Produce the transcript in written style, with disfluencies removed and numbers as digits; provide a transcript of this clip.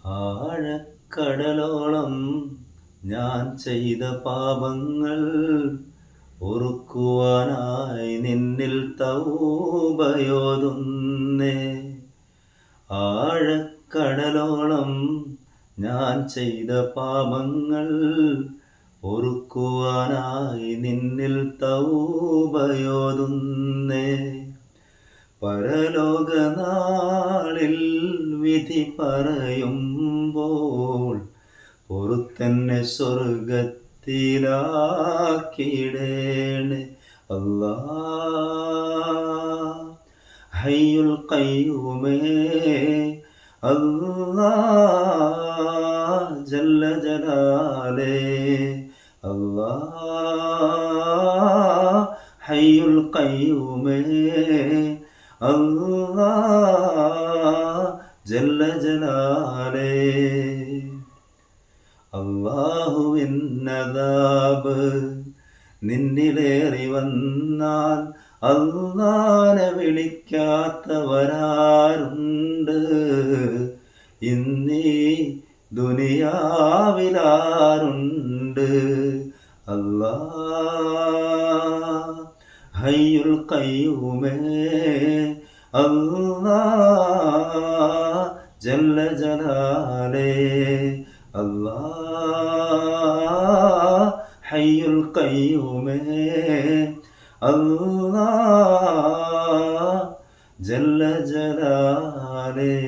ആഴക്കടലോളം ഞാൻ ചെയ്ത പാപങ്ങൾ പൊറുക്കുവാനായി നിന്നിൽ തൗബയോതുന്നേ. ആഴക്കടലോളം ഞാൻ ചെയ്ത പാപങ്ങൾ പൊറുക്കുവാനായി നിന്നിൽ തൗബയോതുന്നേ. പരലോകനാളിൽ വിധി പറയുമ്പോൾ പൊറുത്തന്നെ സ്വർഗത്തിലാക്കിടേണേ. അല്ലാ ഹയ്യുൽ ഖയ്യൂമേ, അല്ലാ ജല്ല ജലാലേ, അല്ലാ ഹയ്യുൽ ഖയ്യൂമേ, അല്ലാ ജല്ല ജലാലേ. അല്ലാഹുവിന്നദാബ് നിന്നിലേറി വന്നാൽ അല്ലാനെ വിളിക്കാത്തവരാരുണ്ട്? ഇന്നീ ദുനിയാവിലാരുണ്ട്? അല്ലാ ഹയ്യുൽ ഖയ്യൂമേ, അല്ലാ ജല്ല ജലാലേ, അല്ലാ ഹയ്യുൽ ഖയ്യൂമേ, അല്ലാ ജല്ല ജലാലേ.